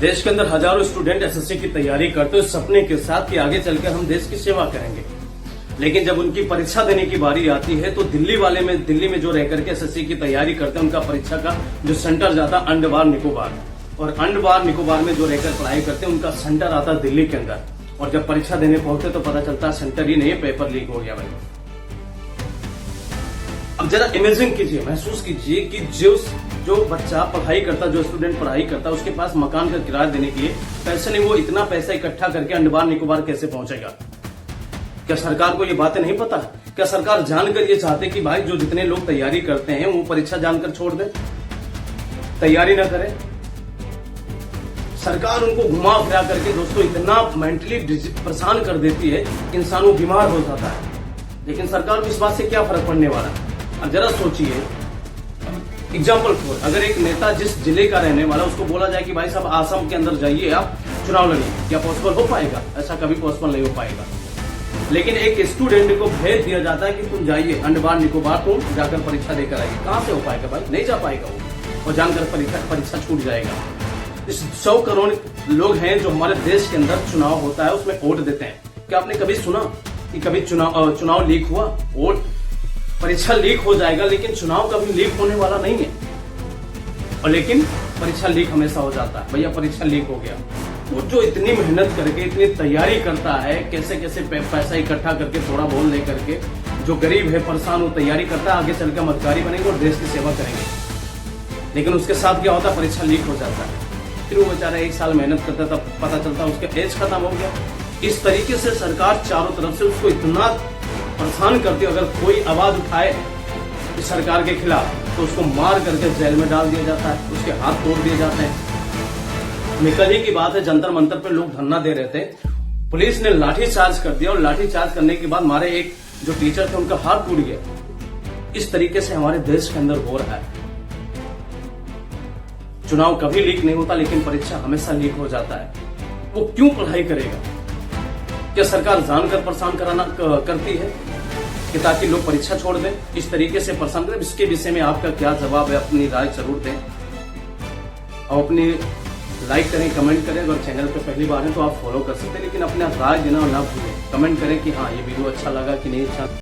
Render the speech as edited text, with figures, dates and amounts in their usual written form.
देश के अंदर हजारों स्टूडेंट एसएससी की तैयारी करते हैं सपने के साथ कि आगे चलकर हम देश की सेवा करेंगे। लेकिन जब उनकी परीक्षा देने की बारी आती है तो दिल्ली में जो रह करके एसएससी की तैयारी करते हैं उनका परीक्षा का जो सेंटर जाता है अंडमान निकोबार, और अंडमान निकोबार में जो रहकर पढ़ाई करते हैं उनका सेंटर आता है दिल्ली के अंदर। और जब परीक्षा देने पहुंचते तो पता चलता है सेंटर ही नहीं है, पेपर लीक हो गया भाई। अब जरा इमेजिन कीजिए, महसूस कीजिए कि जो बच्चा पढ़ाई करता, जो स्टूडेंट पढ़ाई करता, उसके पास मकान का किराया देने के लिए पैसे नहीं, वो इतना पैसा इकट्ठा करके अंडमान निकोबार कैसे पहुंचेगा? क्या सरकार को ये बातें नहीं पता? क्या सरकार जानकर ये चाहते कि भाई जो जितने लोग तैयारी करते हैं वो परीक्षा जानकर छोड़ दे, तैयारी ना करें? सरकार उनको घुमा फिरा करके दोस्तों इतना मेंटली परेशान कर देती है, इंसान वो बीमार हो जाता है। लेकिन सरकार को इस बात से क्या फर्क पड़ने वाला? अब जरा सोचिए, एग्जाम्पल फॉर, अगर एक नेता जिस जिले का रहने वाला उसको बोला जाए कि भाई साहब आसाम के अंदर जाइए, आप चुनाव लड़िए, क्या पॉसिबल हो पाएगा? ऐसा कभी पॉसिबल नहीं हो पाएगा। लेकिन एक स्टूडेंट को भेज दिया जाता है कि तुम जाइए अंडमान निकोबार, तुम जाकर परीक्षा देकर आइए। कहां से हो पाएगा भाई? नहीं जा पाएगा वो, और जानकर परीक्षा छूट जाएगा। इस 100 करोड़ लोग हैं जो हमारे देश के अंदर चुनाव होता है उसमें वोट देते हैं। क्या आपने कभी सुना कि कभी चुनाव लीक हुआ? वोट परीक्षा लीक हो जाएगा लेकिन चुनाव कभी लीक होने वाला नहीं है। और लेकिन परीक्षा लीक हमेशा हो जाता है। भैया परीक्षा लीक हो गया, वो जो इतनी मेहनत करके इतनी तैयारी करता है, कैसे कैसे पैसा इकट्ठा करके थोड़ा बहुत लेकर के, जो गरीब है परेशान, वो तैयारी करता है आगे चलकर हम अधिकारी बनेंगे और देश की सेवा करेंगे। लेकिन उसके साथ क्या होता है? परीक्षा लीक हो जाता है। फिर वो बेचारा 1 साल मेहनत करता, तब पता चलता उसका एज खत्म हो गया। इस तरीके से सरकार चारों तरफ से उसको इतना परेशान करती है, अगर कोई आवाज उठाए इस सरकार के खिलाफ तो उसको मार करके जेल में डाल दिया जाता है, उसके हाथ तोड़ दिए जाते हैं। कल ही की बात है, जंतर मंतर पे लोग धरना दे रहे थे, पुलिस ने लाठी चार्ज कर दिया और लाठी चार्ज करने के बाद हमारे एक जो टीचर थे उनका हाथ टूट गया। इस तरीके से हमारे देश के अंदर हो रहा है। चुनाव कभी लीक नहीं होता लेकिन परीक्षा हमेशा लीक हो जाता है। वो क्यों पढ़ाई करेगा? क्या सरकार जानकर परेशान करती है कि ताकि लोग परीक्षा छोड़ दें? इस तरीके से परेशान करें। इसके विषय में आपका क्या जवाब है? अपनी राय जरूर दें और अपनी लाइक करें, कमेंट करें। अगर चैनल पे पहली बार है तो आप फॉलो कर सकते हैं, लेकिन अपना राय देना ना भूलें। कमेंट करें कि हाँ ये वीडियो अच्छा लगा कि नहीं अच्छा।